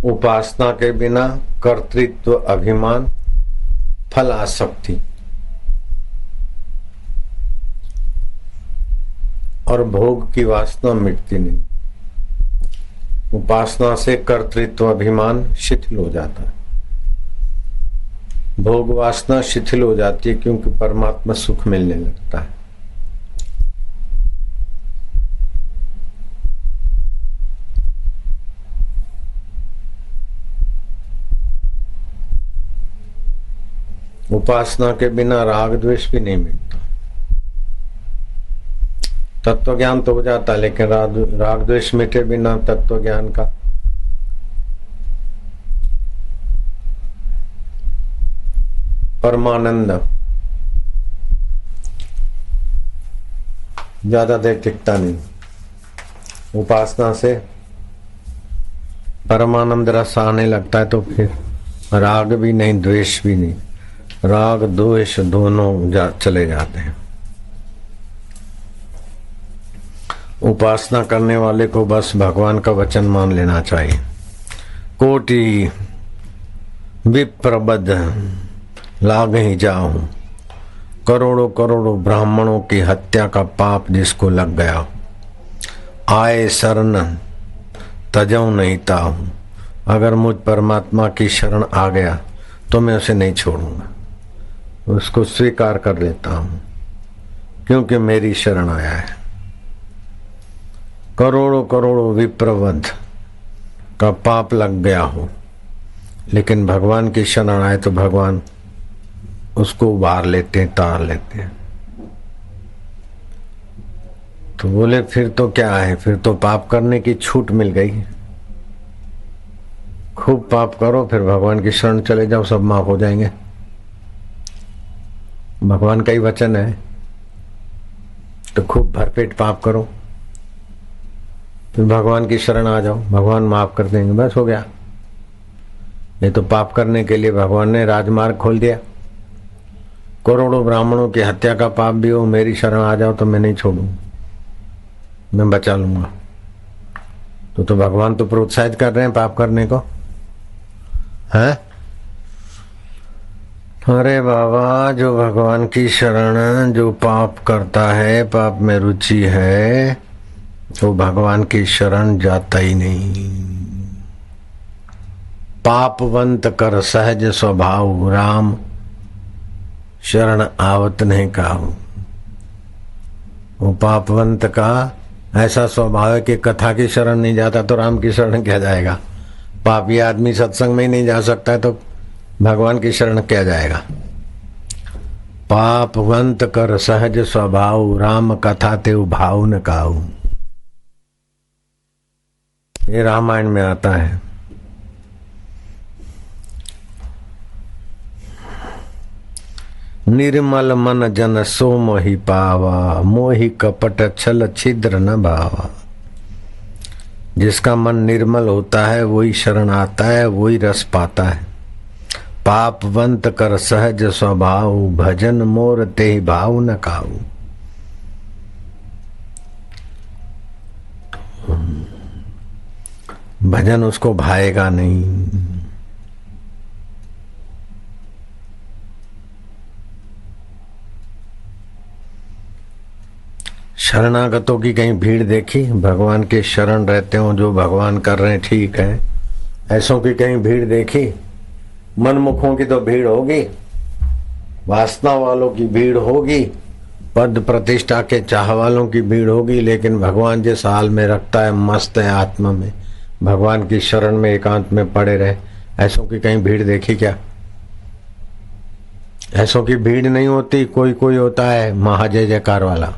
उपासना के बिना कर्तृत्व, अभिमान, फल आसक्ति और भोग की वासना मिटती नहीं। उपासना से कर्तृत्व, अभिमान शिथिल हो जाता है, भोग वासना शिथिल हो जाती है, क्योंकि परमात्मा सुख मिलने लगता है। उपासना के बिना राग द्वेष भी नहीं मिटता। तत्व ज्ञान तो हो जाता है, लेकिन राग द्वेष मिटे बिना तत्व ज्ञान का परमानंद ज्यादा देर टिकता नहीं। उपासना से परमानंद रस आने लगता है तो फिर राग भी नहीं, द्वेष भी नहीं, राग द्वेष दोनों चले जाते हैं। उपासना करने वाले को बस भगवान का वचन मान लेना चाहिए। कोटि विप्रबद्ध लाग ही जाऊं, करोड़ों करोड़ों ब्राह्मणों की हत्या का पाप जिसको लग गया, आए शरण तजऊ नहीं ताऊं। अगर मुझ परमात्मा की शरण आ गया तो मैं उसे नहीं छोड़ूंगा, उसको स्वीकार कर लेता हूं, क्योंकि मेरी शरण आया है। करोड़ों करोड़ों विप्रवध का पाप लग गया हो, लेकिन भगवान की शरण आए तो भगवान उसको उबार लेते हैं, तार लेते हैं। तो बोले फिर तो क्या है, फिर तो पाप करने की छूट मिल गई। खूब पाप करो, फिर भगवान की शरण चले जाओ, सब माफ हो जाएंगे। भगवान का ही वचन है। तो खूब भरपेट पाप करो, फिर भगवान की शरण आ जाओ, भगवान माफ कर देंगे, बस हो गया। ये तो पाप करने के लिए भगवान ने राजमार्ग खोल दिया। करोड़ों ब्राह्मणों की हत्या का पाप भी हो, मेरी शरण आ जाओ तो मैं नहीं छोड़ूंगा, मैं बचा लूंगा। तो भगवान तो प्रोत्साहित कर रहे हैं पाप करने को, है? अरे बाबा, जो भगवान की शरण, जो पाप करता है, पाप में रुचि है, तो भगवान की शरण जाता ही नहीं। पापवंत कर सहज स्वभाव, राम शरण आवत नहीं काहू। वो पापवंत का ऐसा स्वभाव है कि कथा की शरण नहीं जाता तो राम की शरण क्या जाएगा। पापी आदमी सत्संग में ही नहीं जा सकता है तो भगवान की शरण क्या जाएगा। पापवंत कर सहज स्वभाव, राम कथा ते भाव न काहू। ये रामायण में आता है। निर्मल मन जन सो मोहि पावा, मोहि कपट छल छिद्र न भावा। जिसका मन निर्मल होता है वही शरण आता है, वही रस पाता है। पापवंत कर सहज स्वभाव, भजन मोर ते भाव न काऊ। भजन उसको भाएगा नहीं। शरणागतों की कहीं भीड़ देखी? भगवान के शरण रहते हो, जो भगवान कर रहे हैं ठीक है, ऐसों की कहीं भीड़ देखी? मनमुखों की तो भीड़ होगी, वासना वालों की भीड़ होगी, पद प्रतिष्ठा के चाह वालों की भीड़ होगी, लेकिन भगवान जिस हाल में रखता है, मस्त है आत्मा में, भगवान की शरण में एकांत में पड़े रहे, ऐसों की कहीं भीड़ देखी क्या? ऐसों की भीड़ नहीं होती, कोई कोई होता है महाजय जयकार वाला।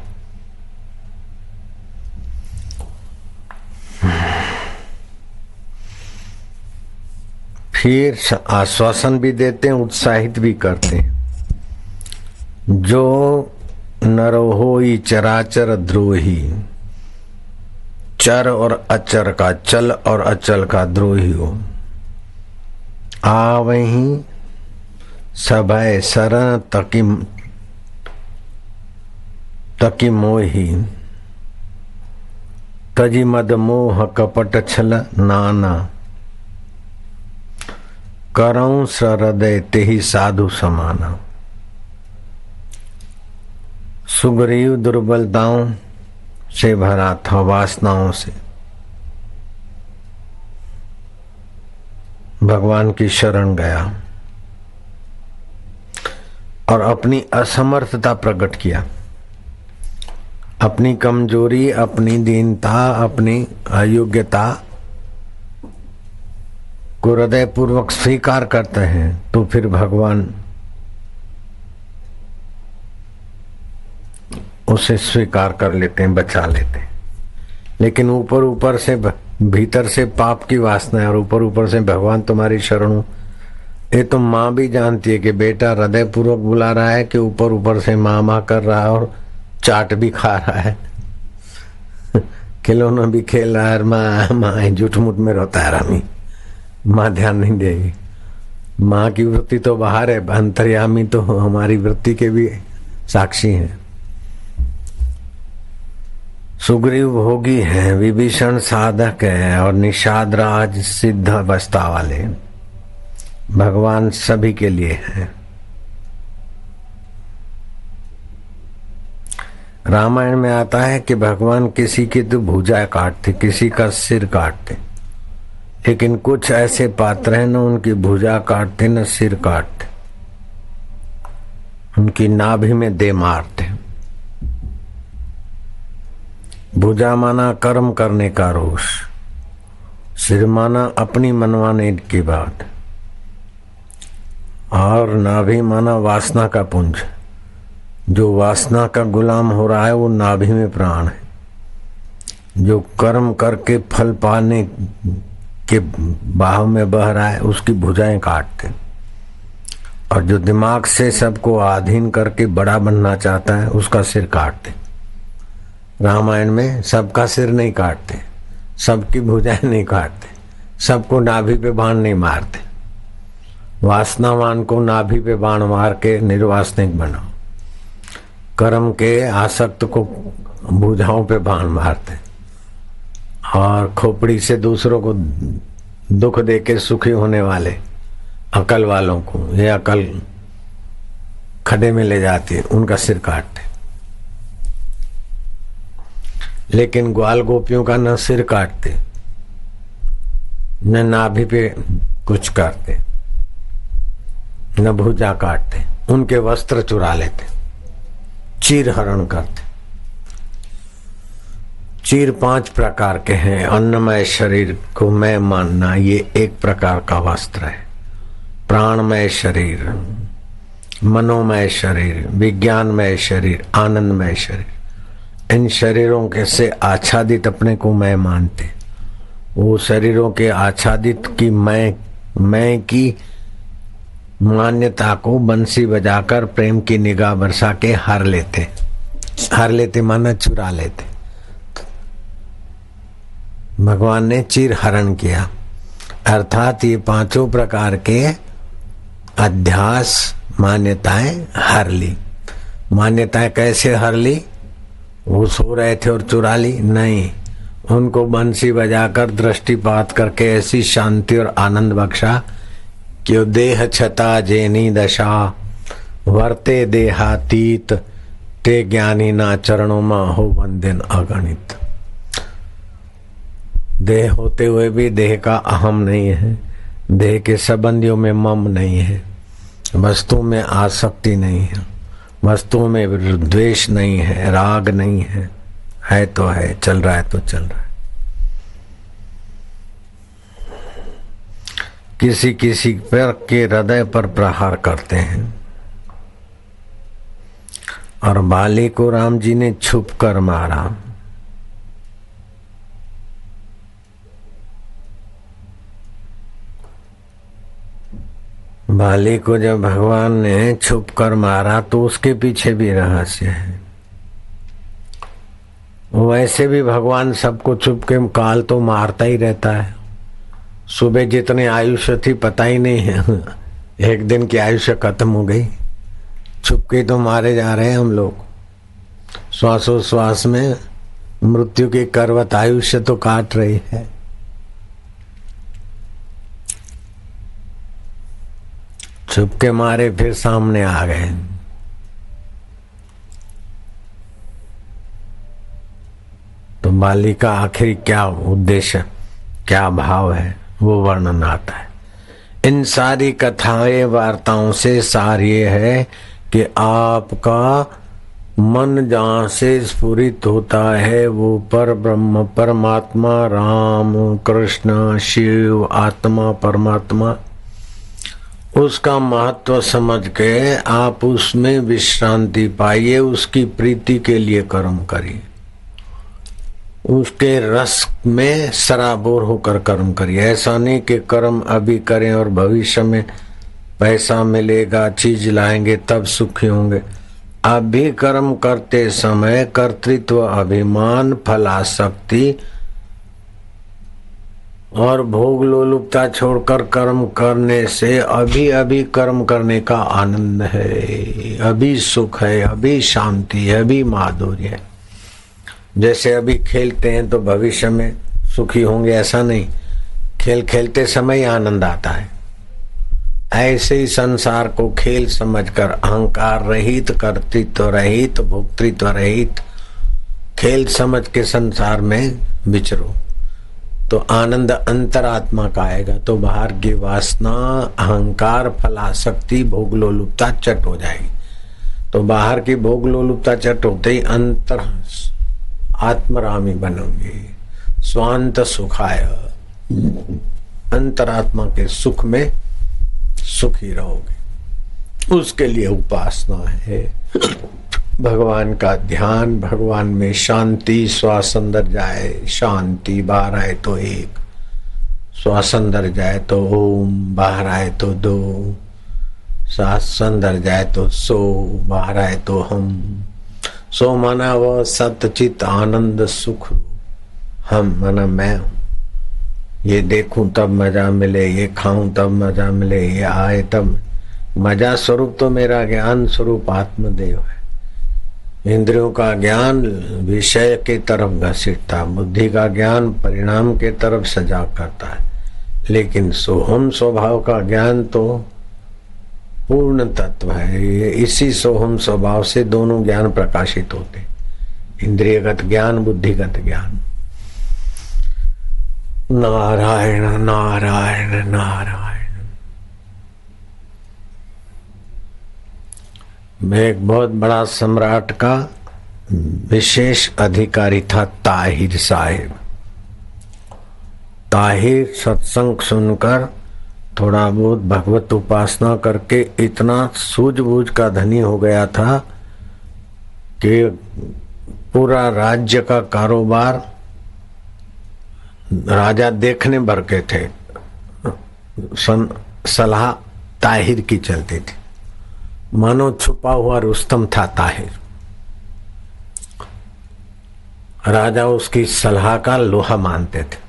फिर आश्वासन भी देते हैं, उत्साहित भी करते हैं। जो नरो होई चराचर द्रोही, चर और अचर का, चल और अचल का द्रोही हो, आ वहीं सभय शरण तकी मोही, तजी मद मोह कपट छल नाना। करऊं सहृदय तेहि साधु समाना। सुग्रीव दुर्बलताओं से भरा था, वासनाओं से। भगवान की शरण गया और अपनी असमर्थता प्रकट किया, अपनी कमजोरी, अपनी दीनता, अपनी अयोग्यता को हृदय पूर्वक स्वीकार करते हैं तो फिर भगवान उसे स्वीकार कर लेते हैं, बचा लेते हैं। लेकिन ऊपर ऊपर से, भीतर से पाप की वासना है और ऊपर ऊपर से भगवान तुम्हारी शरण हूं। ये तो माँ भी जानती है कि बेटा हृदय पूर्वक बुला रहा है कि ऊपर ऊपर से माँ माँ कर रहा है और चाट भी खा रहा है, खिलौना भी खेल रहा है, माँ माँ झूठ मूठ में रोता है रामी, माँ ध्यान नहीं देगी। माँ की वृत्ति तो बाहर है, अंतर्यामी तो हमारी वृत्ति के भी साक्षी हैं। सुग्रीव भोगी है, विभीषण साधक है और निषाद राज सिद्ध अवस्था वाले। भगवान सभी के लिए है। रामायण में आता है कि भगवान किसी की तो भुजा काटते, किसी का सिर काटते, लेकिन कुछ ऐसे पात्र हैं न उनकी भुजा काटते न सिर काटते, उनकी नाभि में दे मारते। भुजा माना कर्म करने का रोष, सिर माना अपनी मनवाने की बात, और नाभि माना वासना का पुंज। जो वासना का गुलाम हो रहा है वो नाभि में प्राण है। जो कर्म करके फल पाने के बाह में बह रहा है उसकी भुजाएं काटते, और जो दिमाग से सबको आधीन करके बड़ा बनना चाहता है उसका सिर काटते। रामायण में सबका सिर नहीं काटते, सबकी भुजाएं नहीं काटते, सबको नाभि पे बाण नहीं मारते। वासनावान को नाभि पे बाण मार के निर्वासनिक बनाओ, कर्म के आसक्त को भुजाओं पे बाण मारते, और खोपड़ी से दूसरों को दुख देके सुखी होने वाले अकल वालों को ये अकल खड्डे में ले जाती है, उनका सिर काटते। लेकिन ग्वाल गोपियों का न सिर काटते न नाभि पे कुछ करते न भुजा काटते, उनके वस्त्र चुरा लेते, चीर हरण करते। चीर 5 प्रकार के हैं। अन्नमय शरीर को मैं मानना ये एक प्रकार का वस्त्र है। प्राणमय शरीर, मनोमय शरीर, विज्ञानमय शरीर, आनंदमय शरीर, इन शरीरों के से आच्छादित अपने को मैं मानते। वो शरीरों के आच्छादित की मैं की मान्यता को बंसी बजाकर प्रेम की निगाह बरसा के हर लेते माना चुरा लेते। भगवान ने चीर हरण किया, अर्थात ये 5 प्रकार के अध्यास मान्यताएं हर ली। मान्यताएं कैसे हर ली? वो सो रहे थे और चुरा ली? नहीं, उनको बंसी बजाकर दृष्टिपात करके ऐसी शांति और आनंद बख्शा कि देह छता जेनी दशा वर्ते देहातीत ते ज्ञानी ना चरणों में हो वंदन अगणित। देह होते हुए भी देह का अहम नहीं है, देह के संबंधियों में मम नहीं है, वस्तु में आसक्ति नहीं है, वस्तुओं में द्वेष नहीं है, राग नहीं है तो है, चल रहा है तो चल रहा है। किसी किसी पर के हृदय पर प्रहार करते हैं, और बाली को राम जी ने छुप कर मारा। बाली को जब भगवान ने छुप कर मारा तो उसके पीछे भी रहस्य है। वैसे भी भगवान सबको छुप के काल तो मारता ही रहता है। सुबह जितने आयुष्य थी पता ही नहीं है, एक दिन की आयुष्य खत्म हो गई। छुप के तो मारे जा रहे हैं हम लोग। श्वासोश्वास में मृत्यु की करवत आयुष्य तो काट रही है। चुपके मारे फिर सामने आ गए। तो बाली का आखिर क्या उद्देश्य, क्या भाव है, वो वर्णन आता है। इन सारी कथाएं वार्ताओं से सार ये है कि आपका मन जहाँ से स्फुरित होता है वो पर ब्रह्म परमात्मा, राम कृष्ण शिव आत्मा परमात्मा, उसका महत्व समझ के आप उसमें विश्रांति पाइए, उसकी प्रीति के लिए कर्म करिए, उसके रस में सराबोर होकर कर्म करिए। ऐसा नहीं कि कर्म अभी करें और भविष्य में पैसा मिलेगा, चीज लाएंगे तब सुखी होंगे। अभी कर्म करते समय कर्तृत्व, अभिमान, फलासक्ति और भोग लोलुपता छोड़कर कर्म करने से अभी अभी कर्म करने का आनंद है, अभी सुख है, अभी शांति है, अभी माधुर्य है। जैसे अभी खेलते हैं तो भविष्य में सुखी होंगे, ऐसा नहीं, खेल खेलते समय आनंद आता है। ऐसे ही संसार को खेल समझकर अहंकार रहित, कर्तृत्व रहित, भोक्तृत्व रहित खेल समझ के संसार में विचरो तो आनंद अंतरात्मा का आएगा। तो बाहर की वासना, अहंकार, फलासक्ति, भोग लोलुपता चट हो जाएगी। तो बाहर की भोग लोलुपता चट होते ही अंतर आत्मरामी बनोगे, स्वांत सुखाय, अंतरात्मा के सुख में सुखी रहोगे। उसके लिए उपासना है, भगवान का ध्यान, भगवान में शांति, श्वास अंदर जाए शांति, बाहर आए तो एक, श्वास अंदर जाए तो ओम, बाहर आए तो दो, सांस अंदर जाए तो सो, बाहर आए तो हम। सो माना वह सतचित आनंद सुख, हम माना मैं हूं। ये देखूं तब मजा मिले, ये खाऊं तब मजा मिले, ये आए तब मजा। स्वरूप तो मेरा ज्ञान स्वरूप आत्मदेव है। इंद्रियों का ज्ञान विषय के तरफ घसीटता, बुद्धि का ज्ञान परिणाम के तरफ सजाग करता है, लेकिन सोहम स्वभाव का ज्ञान तो पूर्ण तत्व है। ये इसी सोहम स्वभाव से दोनों ज्ञान प्रकाशित होते, इंद्रियगत ज्ञान, बुद्धिगत ज्ञान। नारायण नारायण नारायण। मैं एक बहुत बड़ा सम्राट का विशेष अधिकारी था, ताहिर साहिब। ताहिर सत्संग सुनकर थोड़ा बहुत भगवत उपासना करके इतना सूझबूझ का धनी हो गया था कि पूरा राज्य का कारोबार राजा देखने भर के थे। सलाह ताहिर की चलती थी, मानो छुपा हुआ रुस्तम था ताहिर। राजा उसकी सलाह का लोहा मानते थे।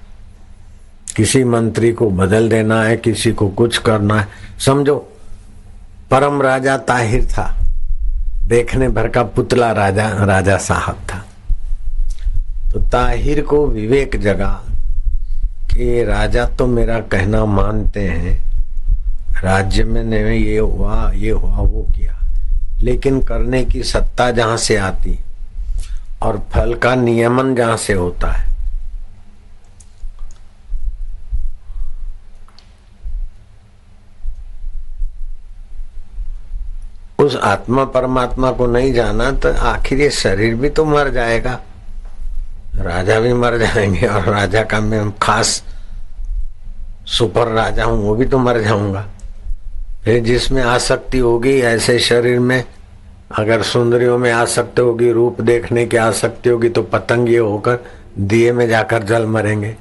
किसी मंत्री को बदल देना है, किसी को कुछ करना है, समझो परम राजा ताहिर था, देखने भर का पुतला राजा साहब था। तो ताहिर को विवेक जगा कि राजा तो मेरा कहना मानते हैं, राज्य में नहीं ये हुआ वो किया, लेकिन करने की सत्ता जहां से आती और फल का नियमन जहां से होता है, उस आत्मा परमात्मा को नहीं जाना तो आखिर ये शरीर भी तो मर जाएगा, राजा भी मर जाएंगे, और राजा का मैं खास सुपर राजा हूं, वो भी तो मर जाऊंगा। फिर जिसमें आसक्ति होगी ऐसे शरीर में, अगर सुंदरियों में आसक्ति होगी, रूप देखने की आसक्ति होगी, तो पतंग ये होकर दिए में जाकर जल मरेंगे।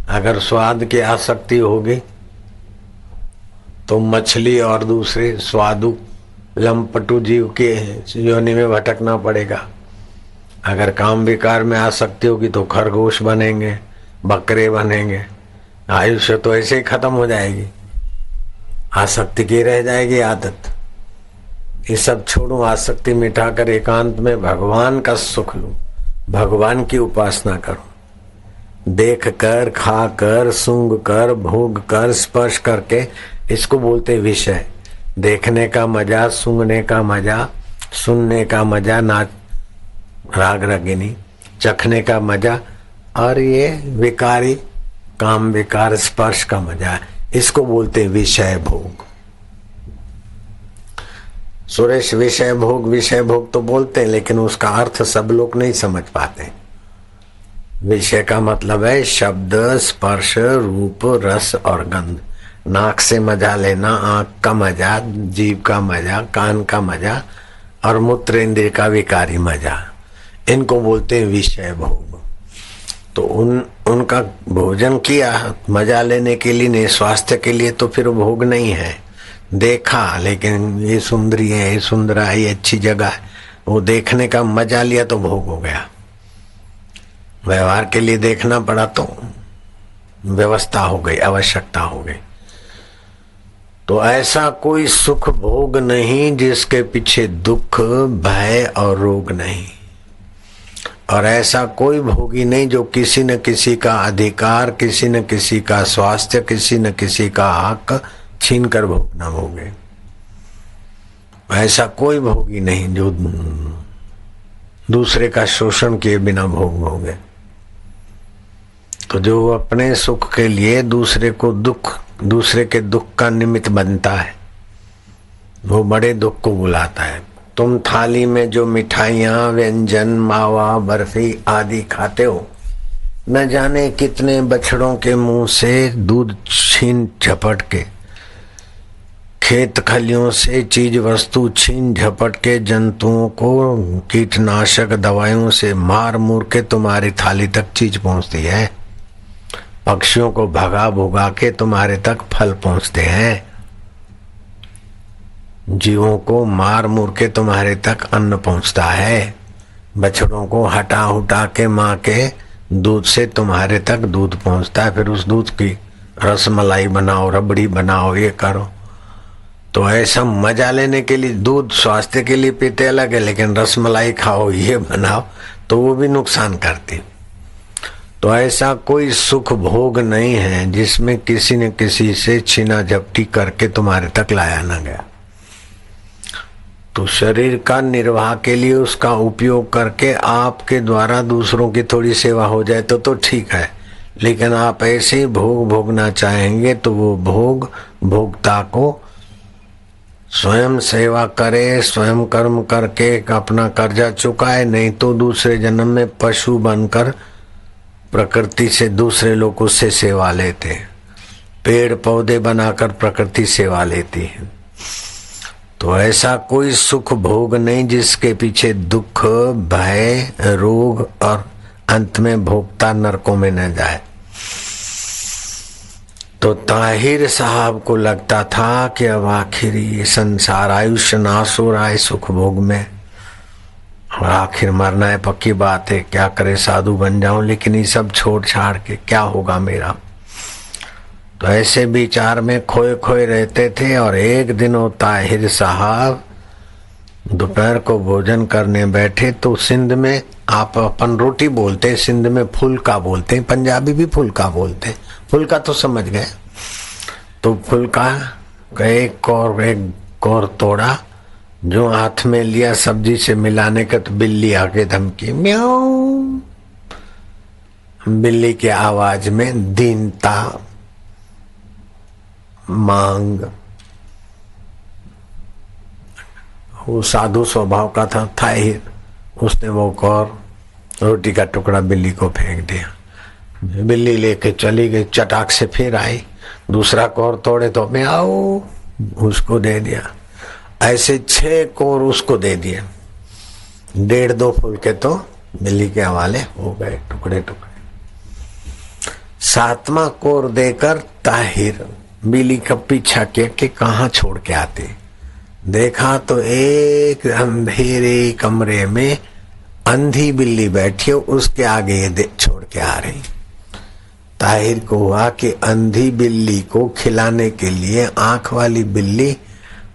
अगर स्वाद की आसक्ति होगी तो मछली और दूसरे स्वादु लंपटू जीव के योनि में भटकना पड़ेगा। अगर काम विकार में आसक्ति होगी तो खरगोश बनेंगे, बकरे बनेंगे। आयुष्य तो ऐसे ही खत्म हो जाएगी, आसक्ति की रह जाएगी आदत। ये सब छोड़ूं, आसक्ति मिटाकर एकांत में भगवान का सुख लूं, भगवान की उपासना करूं। देख कर, खा कर, सूंघ कर, भोग कर, स्पर्श करके, इसको बोलते विषय। देखने का मजा, सूंघने का मजा, सुनने का मजा, नाच राग रगिनी, चखने का मजा, और ये विकारी काम विकार स्पर्श का मजा, इसको बोलते विषय भोग। सुरेश विषय भोग तो बोलते हैं, लेकिन उसका अर्थ सब लोग नहीं समझ पाते। विषय का मतलब है शब्द, स्पर्श, रूप, रस और गंध। नाक से मजा लेना, आंख का मजा, जीभ का मजा, कान का मजा और मूत्र इंद्रिय का विकारी मजा, इनको बोलते हैं विषय भोग। तो उनका भोजन किया मजा लेने के लिए नहीं, स्वास्थ्य के लिए, तो फिर भोग नहीं है। देखा, लेकिन ये सुंदरी है, ये सुंदरा है, ये अच्छी जगह है, वो देखने का मजा लिया तो भोग हो गया। व्यवहार के लिए देखना पड़ा तो व्यवस्था हो गई, आवश्यकता हो गई। तो ऐसा कोई सुख भोग नहीं जिसके पीछे दुख, भय और रोग नहीं। और ऐसा कोई भोगी नहीं जो किसी न किसी का अधिकार, किसी न किसी का स्वास्थ्य, किसी न किसी का हक छीन कर भोग न भोगे। ऐसा कोई भोगी नहीं जो दूसरे का शोषण किए बिना भोग भोगे। तो जो अपने सुख के लिए दूसरे के दुख का निमित्त बनता है, वो बड़े दुख को बुलाता है। तुम थाली में जो मिठाइयाँ, व्यंजन, मावा, बर्फी आदि खाते हो, न जाने कितने बछड़ों के मुंह से दूध छीन झपट के, खेत खलियों से चीज वस्तु छीन झपट के, जंतुओं को कीटनाशक दवाइयों से मार मूर के तुम्हारी थाली तक चीज पहुंचती है। पक्षियों को भगा भुगा के तुम्हारे तक फल पहुंचते हैं। जीवों को मार मूर के तुम्हारे तक अन्न पहुंचता है। बछड़ों को हटा उटा के माँ के दूध से तुम्हारे तक दूध पहुंचता है। फिर उस दूध की रसमलाई बनाओ, रबड़ी बनाओ, ये करो। तो ऐसा मजा लेने के लिए दूध स्वास्थ्य के लिए पीते अलग है, लेकिन रसमलाई खाओ, ये बनाओ, तो वो भी नुकसान करती। तो ऐसा कोई सुख भोग नहीं है जिसमें किसी न किसी से छीना झपटी करके तुम्हारे तक लाया ना गया। तो शरीर का निर्वाह के लिए उसका उपयोग करके आपके द्वारा दूसरों की थोड़ी सेवा हो जाए तो ठीक है, लेकिन आप ऐसे ही भोग भोगना चाहेंगे तो वो भोग भोक्ता को स्वयं सेवा करे, स्वयं कर्म करके अपना कर्जा चुकाए, नहीं तो दूसरे जन्म में पशु बनकर प्रकृति से दूसरे लोग उससे सेवा लेते हैं। पेड़ पौधे बनाकर प्रकृति सेवा लेती है। तो ऐसा कोई सुख भोग नहीं जिसके पीछे दुख, भय, रोग और अंत में भोक्ता नरकों में न जाए। तो ताहिर साहब को लगता था कि अब आखिर ये संसार आयुष्य नाश हो रहा है सुख भोग में, और आखिर मरना है, पक्की बात है, क्या करे, साधु बन जाऊं, लेकिन ये सब छोड़ छाड़ के क्या होगा मेरा। तो ऐसे विचार में खोए खोए रहते थे। और एक दिन वो ताहिर साहब दोपहर को भोजन करने बैठे तो सिंध में आप अपन रोटी बोलते, सिंध में फुल्का बोलते, पंजाबी भी फुल्का बोलते, फुल्का तो समझ गए। तो फुल्का एक कौर तोड़ा, जो हाथ में लिया सब्जी से मिलाने का, तो बिल्ली आके धमकी, म्याऊ। बिल्ली की आवाज में दीनता, मांग, वो साधु स्वभाव का था ही। उसने वो कौर रोटी का टुकड़ा बिल्ली को फेंक दिया। बिल्ली लेके चली गई, चटाक से फिर आई, दूसरा कौर तोड़े तो मैं आओ, उसको दे दिया। ऐसे 6 कौर उसको दे दिए, 1.5-2 फुलके तो बिल्ली के हवाले हो गए, टुकड़े टुकड़े। 7वां कौर देकर ताहिर बिल्ली का पीछा किया कि कहाँ छोड़ के आते। देखा तो एक अंधेरे कमरे में अंधी बिल्ली बैठी, उसके आगे ये छोड़ के आ रही। ताहिर को हुआ कि अंधी बिल्ली को खिलाने के लिए आंख वाली बिल्ली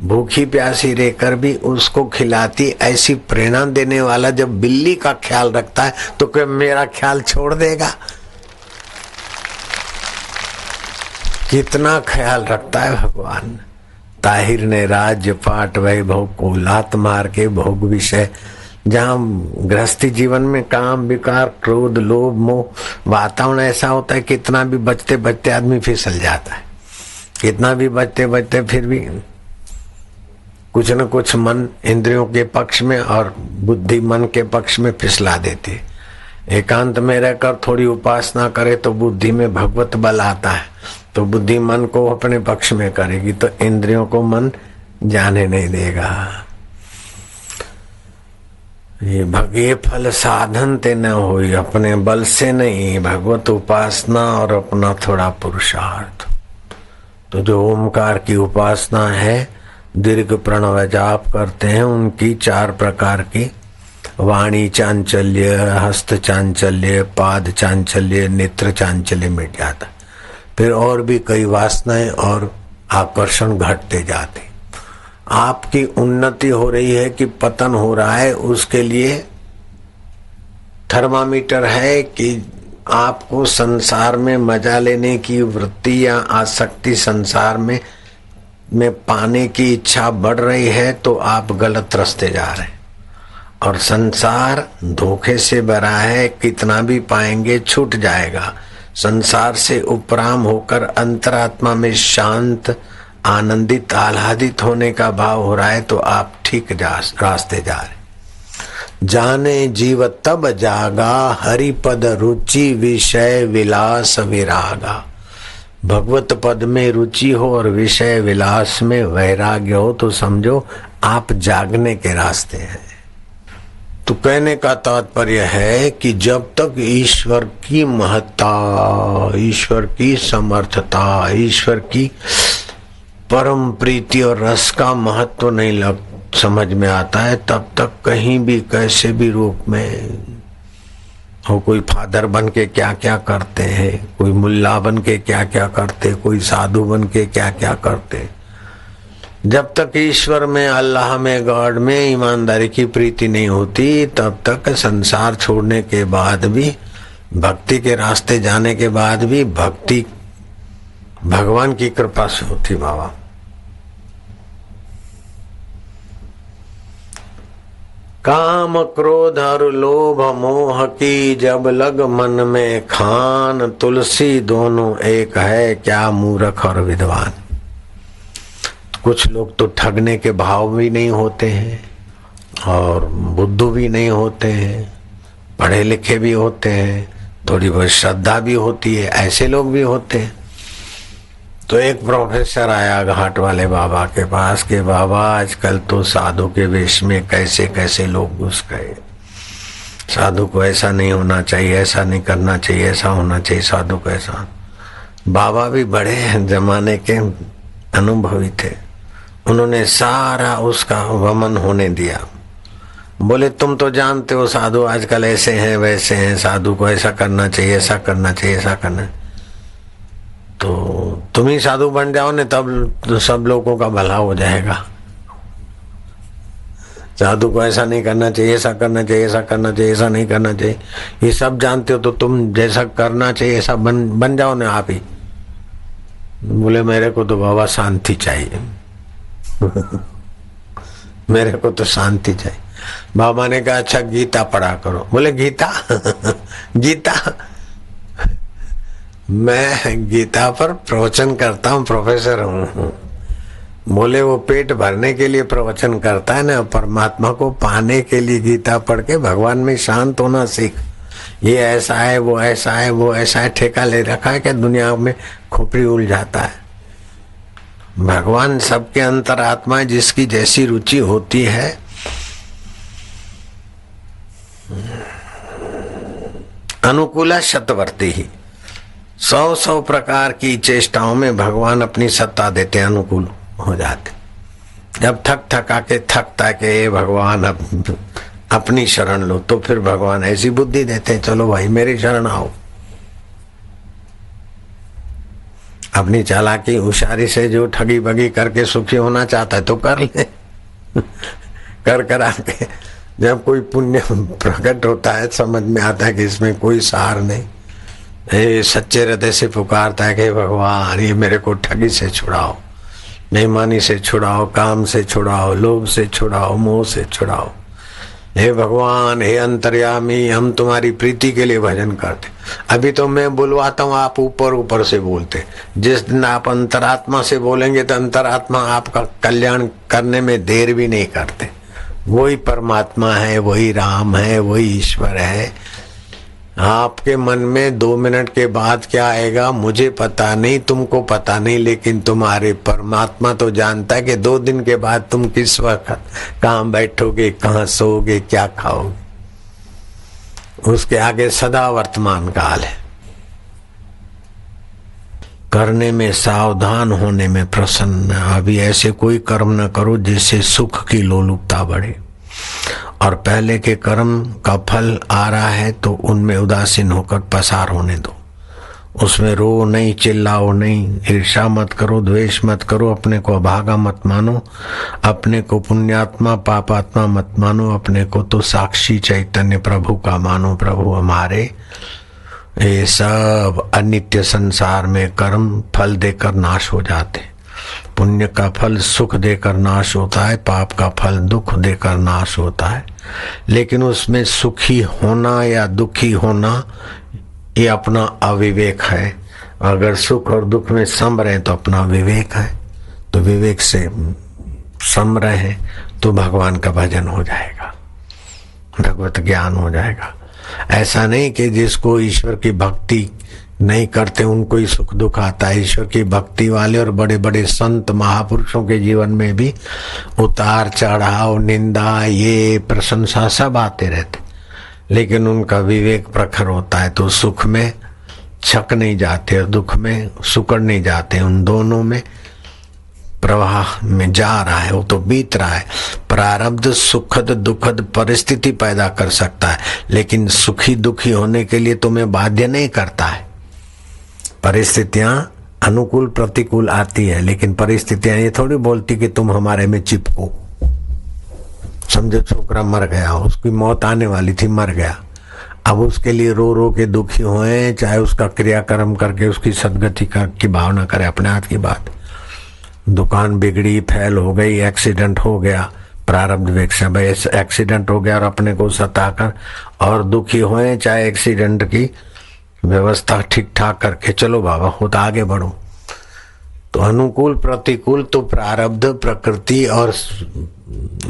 भूखी प्यासी रहकर भी उसको खिलाती, ऐसी प्रेरणा देने वाला जब बिल्ली का ख्याल रखता है तो क्या मेरा ख्याल छोड़ देगा? कितना ख्याल रखता है भगवान। ताहिर ने राज्य पाट वैभव को लात मार के भोग विषय। जहाँ गृहस्थी जीवन में काम विकार क्रोध लोभ मोह वातावरण ऐसा होता है, कितना भी बचते बचते आदमी फिसल जाता है, कितना भी बचते बचते फिर भी कुछ न कुछ मन इंद्रियों के पक्ष में और बुद्धि मन के पक्ष में फिसला देती है। एकांत में रहकर थोड़ी उपासना करे तो बुद्धि में भगवत बल आता है, तो बुद्धि मन को अपने पक्ष में करेगी तो इंद्रियों को मन जाने नहीं देगा। ये फल साधन ते न होई, अपने बल से नहीं, भगवत उपासना और अपना थोड़ा पुरुषार्थ। तो जो ओमकार की उपासना है, दीर्घ प्रणव जाप करते हैं, उनकी 4 प्रकार की वाणी चांचल्य, हस्त चांचल्य, पाद चांचल्य, नेत्र चांचल्य मिट जाता। फिर और भी कई वासनाएं और आकर्षण घटते जाते। आपकी उन्नति हो रही है कि पतन हो रहा है, उसके लिए थर्मामीटर है कि आपको संसार में मजा लेने की वृत्ति या आसक्ति संसार में पाने की इच्छा बढ़ रही है तो आप गलत रास्ते जा रहे हैं। और संसार धोखे से भरा है, कितना भी पाएंगे छूट जाएगा। संसार से उपराम होकर अंतरात्मा में शांत आनंदित आह्लादित होने का भाव हो रहा है तो आप ठीक रास्ते जा रहे। जाने जीव तब जागा, हरिपद रुचि विषय विलास विरागा। भगवत पद में रुचि हो और विषय विलास में वैराग्य हो तो समझो आप जागने के रास्ते हैं। तो कहने का तात्पर्य है कि जब तक ईश्वर की महत्ता, ईश्वर की समर्थता, ईश्वर की परम प्रीति और रस का महत्व नहीं समझ में आता है, तब तक कहीं भी कैसे भी रूप में हो, कोई फादर बन के क्या क्या करते हैं, कोई मुल्ला बन के क्या क्या करते, कोई साधु बन के क्या क्या करते। जब तक ईश्वर में, अल्लाह में, गॉड में ईमानदारी की प्रीति नहीं होती, तब तक संसार छोड़ने के बाद भी, भक्ति के रास्ते जाने के बाद भी भक्ति भगवान की कृपा से होती। बाबा काम क्रोध और लोभ मोह की जब लग मन में खान, तुलसी दोनों एक है क्या मूर्ख और विद्वान। कुछ लोग तो ठगने के भाव भी नहीं होते हैं और बुद्धू भी नहीं होते हैं, पढ़े लिखे भी होते हैं, थोड़ी बहुत श्रद्धा भी होती है, ऐसे लोग भी होते हैं। तो एक प्रोफेसर आया घाट वाले बाबा के पास के बाबा आजकल तो साधु के वेश में कैसे कैसे लोग घुस गए, साधु को ऐसा नहीं होना चाहिए, ऐसा नहीं करना चाहिए, ऐसा होना चाहिए साधु को ऐसा। बाबा भी बड़े जमाने के अनुभवी थे, उन्होंने सारा उसका वमन होने दिया। बोले तुम तो जानते हो साधु आजकल ऐसे हैं वैसे हैं, साधु को ऐसा करना चाहिए, ऐसा करना चाहिए, ऐसा करना, तो तुम ही साधु बन जाओ ने तब तो सब लोगों का भला हो जाएगा। साधु को ऐसा नहीं करना चाहिए, ऐसा करना चाहिए, ऐसा करना चाहिए, ऐसा नहीं करना चाहिए, ये सब जानते हो तो तुम जैसा करना चाहिए ऐसा बन जाओ ना आप ही। बोले मेरे को तो बाबा शांति चाहिए मेरे को तो शांति चाहिए। बाबा ने कहा अच्छा गीता पढ़ा करो। बोले गीता गीता मैं गीता पर प्रवचन करता हूँ, प्रोफेसर हूँ। बोले वो पेट भरने के लिए प्रवचन करता है ना, परमात्मा को पाने के लिए गीता पढ़ के भगवान में शांत होना सीख। ये ऐसा है वो ऐसा है वो ऐसा है, ठेका ले रखा है कि दुनिया में खोपड़ी उलझाता है। भगवान सबके अंतरात्मा है, जिसकी जैसी रुचि होती है अनुकूला शतवर्ती ही। 100 प्रकार की चेष्टाओं में भगवान अपनी सत्ता देते, अनुकूल हो जाते। जब थक आके थकता के भगवान अपनी शरण लो, तो फिर भगवान ऐसी बुद्धि देते चलो भाई मेरी शरण आओ। अपनी चालाकी होशियारी से जो ठगी बगी करके सुखी होना चाहता है तो कर ले कर आके जब कोई पुण्य प्रकट होता है समझ में आता है कि इसमें कोई सार नहीं, ये सच्चे हृदय से पुकारता है कि भगवान ये मेरे को ठगी से छुड़ाओ, बेईमानी से छुड़ाओ, काम से छुड़ाओ, लोभ से छुड़ाओ, मोह से छुड़ाओ। हे भगवान, हे अंतर्यामी, हम तुम्हारी प्रीति के लिए भजन करते। अभी तो मैं बुलवाता हूँ, आप ऊपर ऊपर से बोलते। जिस दिन आप अंतरात्मा से बोलेंगे तो अंतरात्मा आपका कल्याण करने में देर भी नहीं करते। वही परमात्मा है, वही राम है, वही ईश्वर है। आपके मन में 2 मिनट के बाद क्या आएगा मुझे पता नहीं, तुमको पता नहीं, लेकिन तुम्हारे परमात्मा तो जानता है कि 2 दिन के बाद तुम किस वक्त कहाँ बैठोगे, कहाँ सोओगे, क्या खाओगे। उसके आगे सदा वर्तमान काल है। करने में सावधान, होने में प्रसन्न। अभी ऐसे कोई कर्म न करो जिससे सुख की लोलुपता बढ़े, और पहले के कर्म का फल आ रहा है तो उनमें उदासीन होकर पसार होने दो। उसमें रो नहीं, चिल्लाओ नहीं, ईर्ष्या मत करो, द्वेष मत करो, अपने को अभागा मत मानो, अपने को पुण्यात्मा पापात्मा मत मानो, अपने को तो साक्षी चैतन्य प्रभु का मानो। प्रभु हमारे ये सब अनित्य संसार में कर्म फल देकर नाश हो जाते। पुण्य का फल सुख देकर नाश होता है, पाप का फल दुख देकर नाश होता है। लेकिन उसमें सुखी होना या दुखी होना ये अपना अविवेक है। अगर सुख और दुख में सम रहे तो अपना विवेक है, तो विवेक से सम रहे तो भगवान का भजन हो जाएगा, भगवत ज्ञान हो जाएगा। ऐसा नहीं कि जिसको ईश्वर की भक्ति नहीं करते उनको ही सुख दुख आता है। ईश्वर की भक्ति वाले और बड़े बड़े संत महापुरुषों के जीवन में भी उतार चढ़ाव, निंदा, ये प्रशंसा सब आते रहते, लेकिन उनका विवेक प्रखर होता है तो सुख में छक नहीं जाते और दुख में सुकड़ नहीं जाते। उन दोनों में प्रवाह में जा रहा है, वो तो बीत रहा है। प्रारब्ध सुखद दुखद परिस्थिति पैदा कर सकता है, लेकिन सुखी दुखी होने के लिए तुम्हें बाध्य नहीं करता है। परिस्थितियां अनुकूल प्रतिकूल आती है, लेकिन परिस्थितियां ये थोड़ी बोलती कि तुम हमारे में चिपको। समझो छोकरा मर गया, उसकी मौत आने वाली थी, मर गया। अब उसके लिए रो रो के दुखी होए, चाहे उसका क्रियाकर्म करके उसकी सदगति की भावना करे, अपने हाथ की बात। दुकान बिगड़ी, फेल हो गई, एक्सीडेंट हो गया, प्रारब्ध वेक्षा भाई एक्सीडेंट हो गया और अपने को सताकर और दुखी होए, चाहे एक्सीडेंट की व्यवस्था ठीक ठाक करके चलो बाबा हो तो आगे बढ़ो। तो अनुकूल प्रतिकूल तो प्रारब्ध प्रकृति और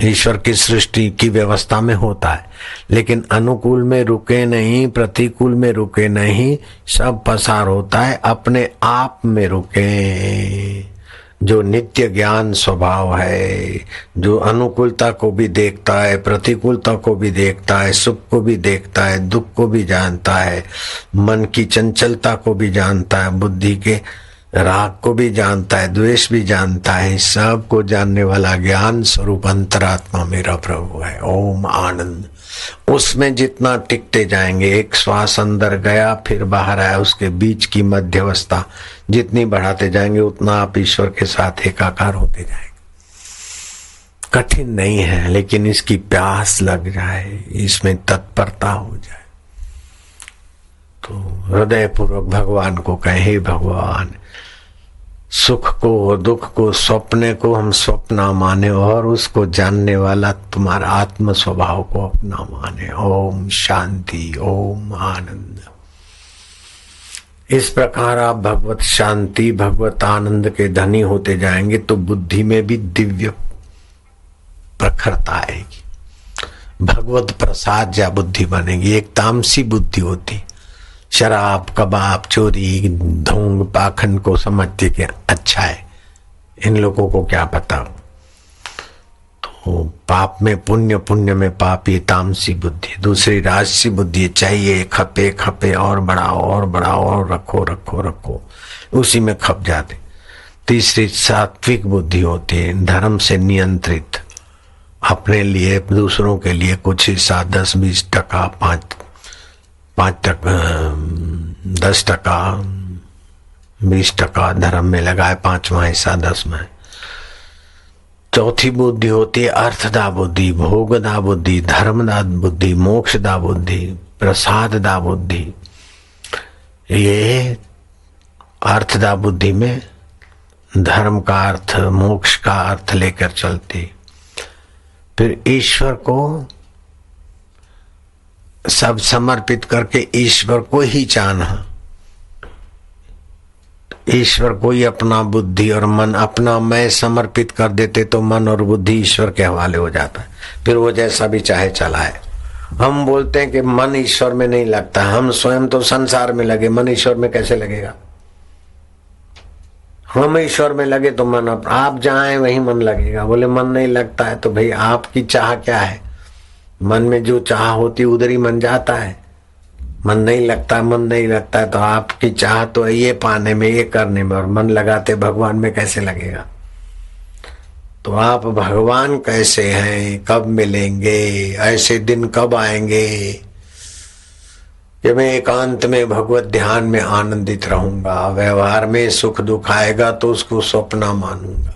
ईश्वर की सृष्टि की व्यवस्था में होता है, लेकिन अनुकूल में रुके नहीं, प्रतिकूल में रुके नहीं, सब पसार होता है। अपने आप में रुके, जो नित्य ज्ञान स्वभाव है, जो अनुकूलता को भी देखता है, प्रतिकूलता को भी देखता है, सुख को भी देखता है, दुख को भी जानता है, मन की चंचलता को भी जानता है, बुद्धि के राग को भी जानता है, द्वेष भी जानता है, सब को जानने वाला ज्ञान स्वरूप अंतरात्मा मेरा प्रभु है। ओम आनंद। उसमें जितना टिकते जाएंगे, एक श्वास अंदर गया फिर बाहर आया, उसके बीच की मध्यवस्था जितनी बढ़ाते जाएंगे उतना आप ईश्वर के साथ एकाकार होते जाएंगे। कठिन नहीं है, लेकिन इसकी प्यास लग जाए, इसमें तत्परता हो जाए तो हृदय पूर्वक भगवान को कहें, हे भगवान, सुख को दुख को स्वप्ने को हम स्वप्ना माने और उसको जानने वाला तुम्हारा आत्म स्वभाव को अपना माने। ओम शांति, ओम आनंद। इस प्रकार आप भगवत शांति भगवत आनंद के धनी होते जाएंगे तो बुद्धि में भी दिव्य प्रखरता आएगी, भगवत प्रसाद जा बुद्धि बनेगी। एक तामसी बुद्धि होती, शराब कबाब चोरी ढोंग पाखंड को समझते कि अच्छा है, इन लोगों को क्या पता। तो पाप में पुण्य, पुण्य में पाप, ये तामसी बुद्धि। दूसरी राजसी बुद्धि, चाहिए खपे खपे और बढ़ाओ और बढ़ाओ और रखो रखो रखो, उसी में खप जाते। तीसरी सात्विक बुद्धि होती है, धर्म से नियंत्रित, अपने लिए दूसरों के लिए कुछ हिस्सा 10-20%, 10%, 20% धर्म में लगाए, 5वां हिस्सा 10 में। चौथी बुद्धि होती है अर्थदा बुद्धि, भोगदा बुद्धि, धर्मदा बुद्धि, मोक्षदा बुद्धि, प्रसाददा बुद्धि। ये अर्थदा बुद्धि में धर्म का अर्थ, मोक्ष का अर्थ लेकर चलती। फिर ईश्वर को सब समर्पित करके ईश्वर को ही चाहना, ईश्वर को ही अपना बुद्धि और मन, अपना मैं समर्पित कर देते तो मन और बुद्धि ईश्वर के हवाले हो जाता है। फिर वो जैसा भी चाहे चलाए। हम बोलते हैं कि मन ईश्वर में नहीं लगता, हम स्वयं तो संसार में लगे, मन ईश्वर में कैसे लगेगा? हम ईश्वर में लगे तो मन आप जहाँ वहीं मन लगेगा। बोले मन नहीं लगता है तो भाई आपकी चाह क्या है? मन में जो चाह होती उधर ही मन जाता है। मन नहीं लगता, मन नहीं लगता है तो आपकी चाह तो ये पाने में, ये करने में, और मन लगाते भगवान में कैसे लगेगा? तो आप भगवान कैसे हैं, कब मिलेंगे, ऐसे दिन कब आएंगे कि मैं एकांत में भगवत ध्यान में आनंदित रहूंगा, व्यवहार में सुख दुख आएगा तो उसको स्वप्न मानूंगा,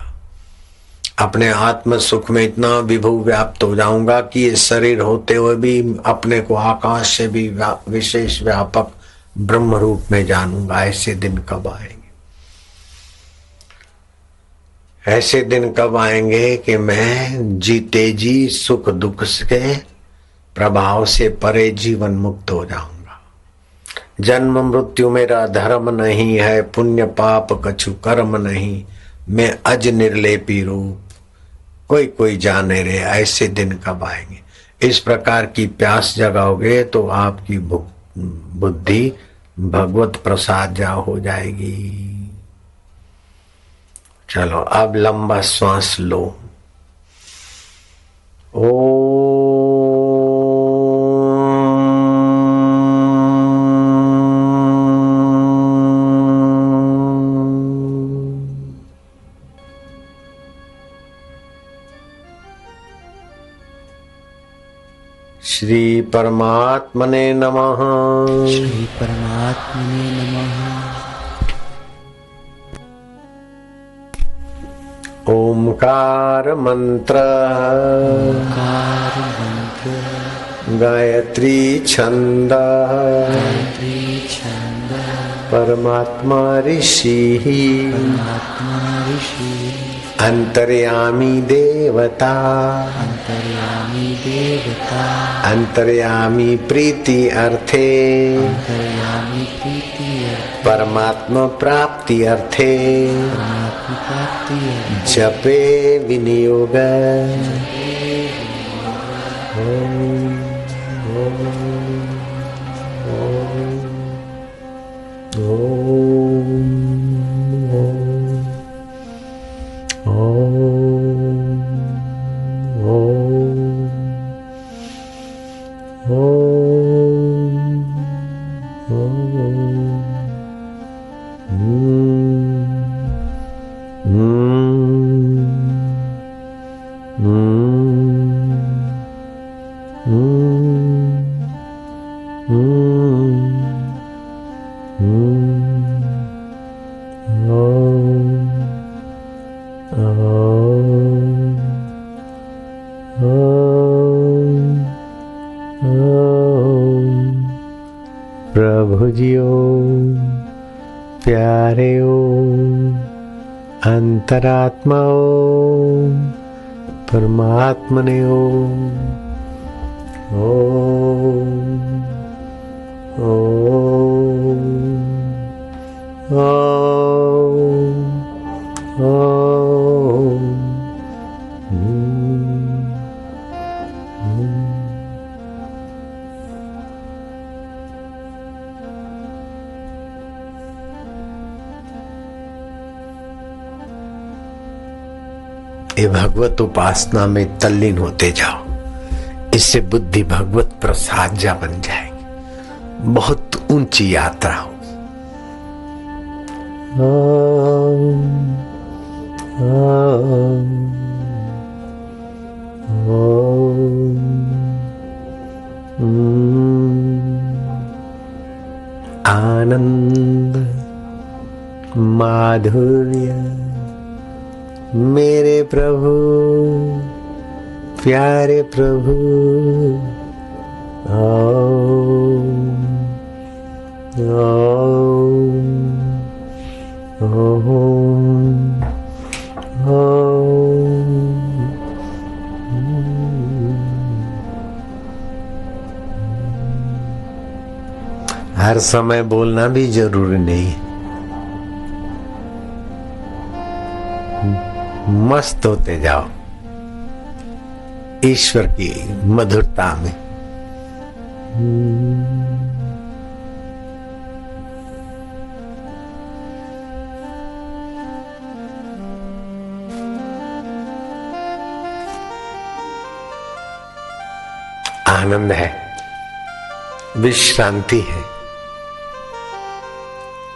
अपने आत्म सुख में इतना विभु व्याप्त हो जाऊंगा कि ये शरीर होते हुए भी अपने को आकाश से भी विशेष व्यापक ब्रह्म रूप में जानूंगा। ऐसे दिन कब आएंगे? ऐसे दिन कब आएंगे कि मैं जीते जी सुख दुख के प्रभाव से परे जीवन मुक्त हो जाऊंगा। जन्म मृत्यु मेरा धर्म नहीं है, पुण्य पाप कछु कर्म नहीं, मैं अज निर्लेपी रूप कोई कोई जाने रे। ऐसे दिन कब आएंगे? इस प्रकार की प्यास जगाओगे तो आपकी बुद्धि भगवत प्रसाद जा हो जाएगी। चलो अब लंबा श्वास लो। श्री परमात्मने नमः। श्री परमात्मने नमः। ओमकार मंत्र, ओंकार मंत्र, गायत्री छंद, गायत्री छंद, परमात्मा ऋषि, परमात्मा ऋषि, अंतर्यामी देवता, अंतर्यामी देवता, अंतर्यामी प्रीति अर्थे, अंतर्यामी प्रीति अर्थे, परमात्मा प्राप्ति अर्थे, परमात्मा प्राप्ति अर्थे, जपे विनियोग। प्रभु जियो प्यारे ओ अंतरात्मा ओ परमात्मने ओ ओ ये भगवत उपासना में तल्लीन होते जाओ, इससे बुद्धि भगवत प्रसाद जा बन जाएगी। बहुत ऊंची यात्रा हो। आनंद माधुर्य मेरे प्रभु प्यारे प्रभु ओम ओम ओम हर समय बोलना भी जरूरी नहीं है। मस्त होते जाओ ईश्वर की मधुरता में। आनंद है, विश्रांति है।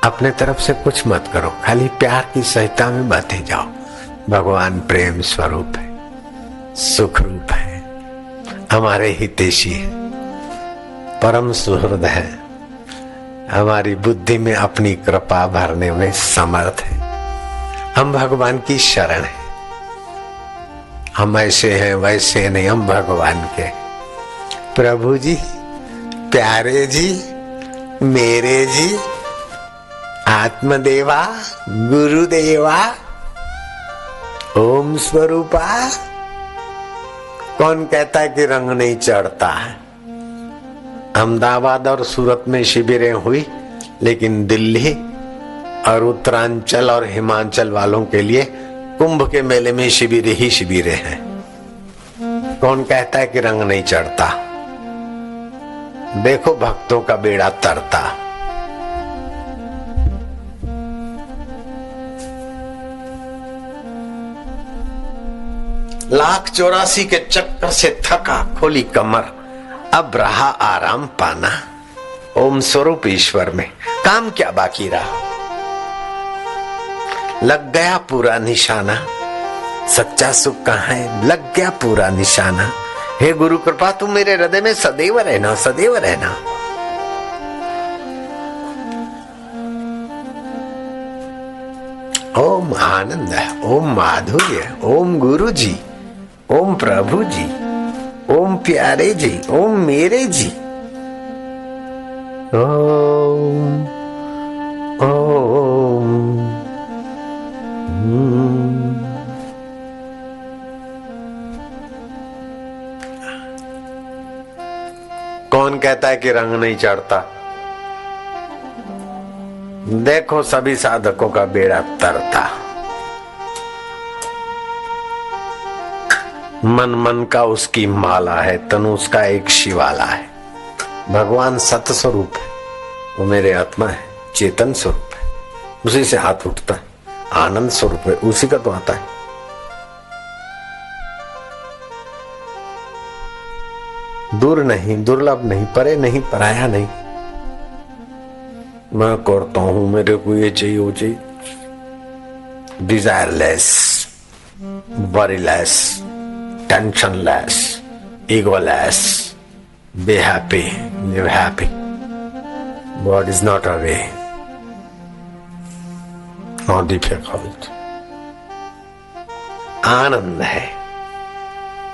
अपने तरफ से कुछ मत करो, खाली प्यार की सहजता में बहते जाओ। भगवान प्रेम स्वरूप है, सुख रूप है, हमारे हितैषी है, परम सुहृद है, हमारी बुद्धि में अपनी कृपा भरने में समर्थ है। हम भगवान की शरण है। हम ऐसे हैं वैसे नहीं, हम भगवान के। प्रभु जी, प्यारे जी, मेरे जी, आत्मदेवा, गुरुदेवा, ओम स्वरूपा। कौन कहता है कि रंग नहीं चढ़ता है? अहमदाबाद और सूरत में शिविरें हुई, लेकिन दिल्ली और उत्तरांचल और हिमाचल वालों के लिए कुंभ के मेले में शिविर ही शिविरें हैं। कौन कहता है कि रंग नहीं चढ़ता? देखो भक्तों का बेड़ा तरता। लाख 84 के चक्कर से थका, खोली कमर, अब रहा आराम पाना। ओम स्वरूप ईश्वर में काम क्या बाकी रहा? लग गया पूरा निशाना, सच्चा सुख कहाँ है? लग गया पूरा निशाना। हे गुरु कृपा, तुम मेरे हृदय में सदैव रहना, सदैव रहना। ओम आनंद है, ओम माधुर्य, ओम गुरु जी, ओम प्रभु जी, ओम प्यारे जी, ओम मेरे जी। ओम ओम कौन कहता है कि रंग नहीं चढ़ता? देखो सभी साधकों का बेड़ा तरता। मन मन का उसकी माला है, तनु उसका एक शिवाला है। भगवान सत स्वरूप है, वो मेरे आत्मा है, चेतन स्वरूप है, उसी से हाथ उठता है। आनंद स्वरूप है, उसी का तो आता है। दूर नहीं, दुर्लभ नहीं, परे नहीं, पराया नहीं। मैं करता हूं, मेरे को ये चाहिए वो चाहिए। Desireless, worryless, tensionless, egoless, be happy, live happy. God is not away, not difficult। आनंद है,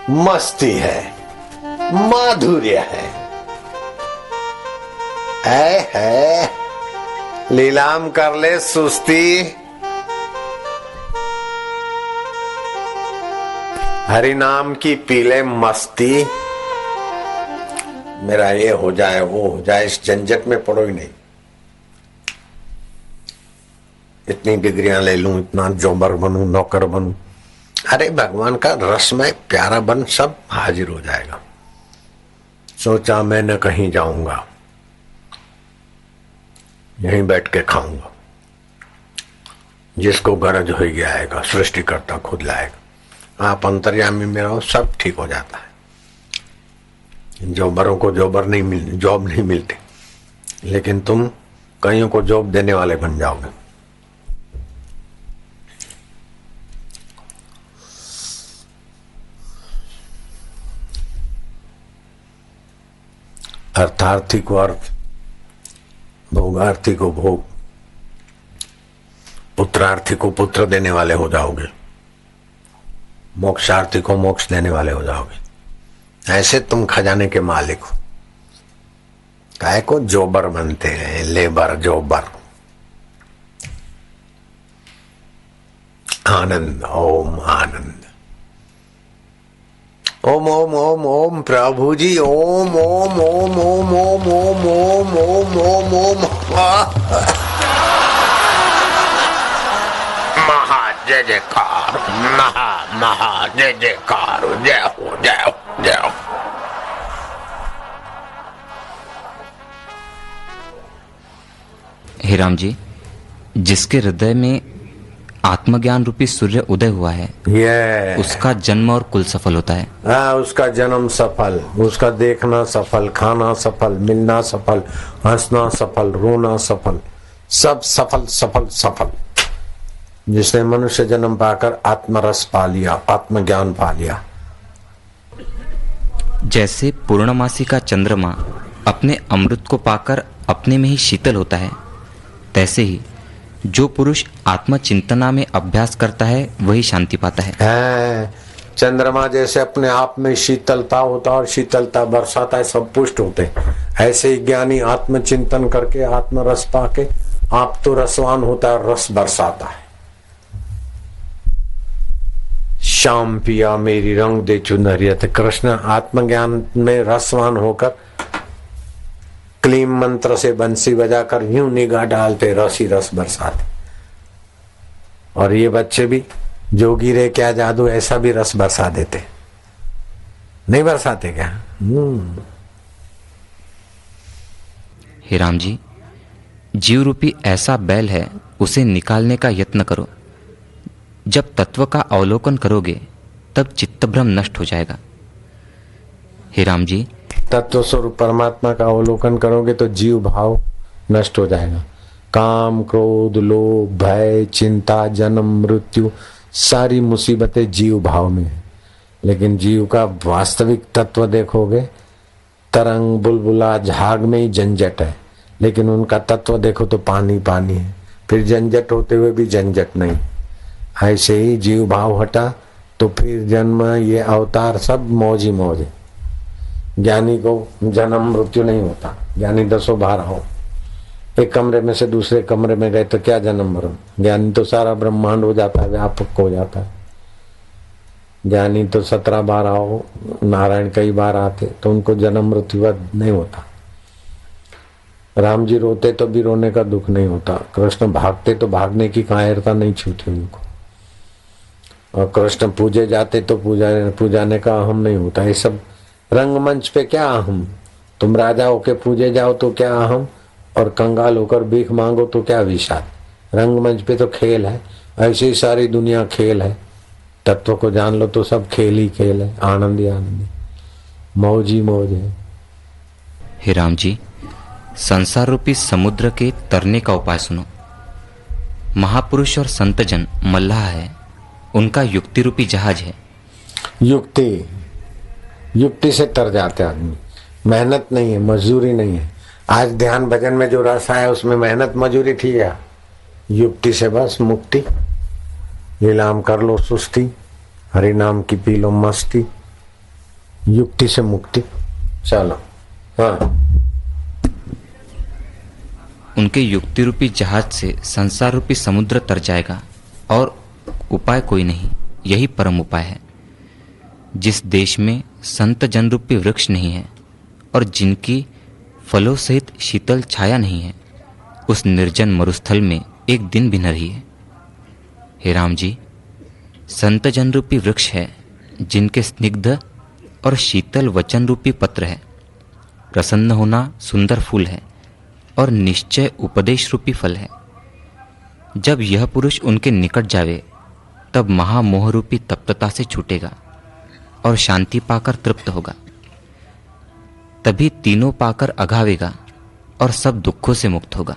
मस्ती है, माधुर्य है। लीलाम कर ले सुस्ती, हरि नाम की पीले मस्ती। मेरा ये हो जाए वो हो जाए, इस झंझट में पड़ो ही नहीं। इतनी डिग्रियां ले लूं, इतना जोबर बनूं, नौकर बनूं। अरे भगवान का रसमय प्यारा बन, सब हाजिर हो जाएगा। सोचा मैं न कहीं जाऊंगा, यहीं बैठ के खाऊंगा। जिसको गरज हो गया आएगा, सृष्टि करता खुद लाएगा। आप अंतर्यामी में रहो, सब ठीक हो जाता है। जॉबरों को जॉब नहीं मिलती, लेकिन तुम कईयों को जॉब देने वाले बन जाओगे। अर्थार्थी को अर्थ, भोगार्थी को भोग, पुत्रार्थी को पुत्र देने वाले हो जाओगे, मोक्षार्थी को मोक्ष देने वाले हो जाओगे। ऐसे तुम खजाने के मालिक हो। काय को जोबर बनते हैं, लेबर जोबर। आनंद, ओम आनंद। ओम ओम ओम ओम प्रभु जी ओम ओम ओम ओम ओम ओम ओम ओम ओम ओम महा जय जयकार, महा महा जय जयकार, जय हो जय हो जय हो। हे राम जी, जिसके हृदय में आत्मज्ञान रूपी सूर्य उदय हुआ है, उसका जन्म और कुल सफल होता है। उसका जन्म सफल, उसका देखना सफल, खाना सफल, मिलना सफल, हंसना सफल, रोना सफल, सब सफल सफल सफल। जिसने मनुष्य जन्म पाकर आत्मरस पा लिया, आत्मज्ञान पा लिया। जैसे पूर्णमासी का चंद्रमा अपने अमृत को पाकर अपने में ही शीतल होता है, तैसे ही जो पुरुष आत्मचिंतना में अभ्यास करता है वही शांति पाता है। चंद्रमा जैसे अपने आप में शीतलता होता और शीतलता बरसाता है, सब पुष्ट होते। ऐसे ही ज्ञानी आत्मचिंतन करके आत्मरस पाके आप तो रसवान होता है, रस बरसाता है। श्याम पिया मेरी रंग दे चुनरियत। कृष्ण आत्मज्ञान में रसवान होकर क्लीम मंत्र से बंसी बजाकर यूं निगाह डालते, रसी रस बरसाते। और ये बच्चे भी जोगी रे क्या जादू, ऐसा भी रस बरसा देते। नहीं बरसाते क्या? हे राम जी, जीव रूपी ऐसा बैल है, उसे निकालने का यत्न करो। जब तत्व का अवलोकन करोगे तब चित्तभ्रम नष्ट हो जाएगा। हे राम जी, तत्व स्वरूप परमात्मा का अवलोकन करोगे तो जीव भाव नष्ट हो जाएगा। काम, क्रोध, लोभ, भय, चिंता, जन्म, मृत्यु, सारी मुसीबतें जीव भाव में है। लेकिन जीव का वास्तविक तत्व देखोगे, तरंग, बुलबुला, झाग में ही झंझट है, लेकिन उनका तत्व देखो तो पानी पानी है। फिर झंझट होते हुए भी झंझट नहीं। ऐसे ही जीव भाव हटा तो फिर जन्म, ये अवतार सब मौज ही मौज है। ज्ञानी को जन्म मृत्यु नहीं होता। ज्ञानी 10 12 हो, एक कमरे में से दूसरे कमरे में गए तो क्या जन्म मरण। ज्ञानी तो सारा ब्रह्मांड हो जाता है, व्यापक हो जाता है। ज्ञानी तो 17 12 हो, नारायण कई बार आते तो उनको जन्म मृत्यु नहीं होता। राम जी रोते तो भी रोने का दुख नहीं होता। कृष्ण भागते तो भागने की कायरता नहीं छूती उनको। और कृष्ण पूजे जाते तो पूजाने का अहम नहीं होता। ये सब रंगमंच पे क्या अहम। तुम राजा होके पूजे जाओ तो क्या अहम, और कंगाल होकर भीख मांगो तो क्या विषाद। रंगमंच पे तो खेल है, ऐसी ही सारी दुनिया खेल है। तत्व को जान लो तो सब खेल ही खेल है, आनंद ही आनंद है, मौज ही मौज है। हे राम जी, संसार रूपी समुद्र के तरने का उपाय सुनो। महापुरुष और संतजन मल्लाह है, उनका युक्ति रूपी जहाज है। युक्ति से तर जाते आदमी। मेहनत नहीं है, मजदूरी नहीं है। आज ध्यान भजन में जो रस आया उसमें मेहनत मजदूरी थी या युक्ति से बस मुक्ति। लीलाम कर लो सुस्ती, हरि नाम की पी लो मस्ती, युक्ति से मुक्ति। चलो हाँ, उनके युक्ति रूपी जहाज से संसार रूपी समुद्र तर जाएगा और उपाय कोई नहीं, यही परम उपाय है। जिस देश में संत जन रूपी वृक्ष नहीं है और जिनकी फलों सहित शीतल छाया नहीं है, उस निर्जन मरुस्थल में एक दिन भी न रही है। हे राम जी, संत जन रूपी वृक्ष है जिनके स्निग्ध और शीतल वचन रूपी पत्र है। प्रसन्न होना सुंदर फूल है और निश्चय उपदेश रूपी फल है। जब यह पुरुष उनके निकट जावे तब महामोह रूपी तप्तता से छूटेगा और शांति पाकर तृप्त होगा। तभी तीनों पाकर अघावेगा और सब दुखों से मुक्त होगा।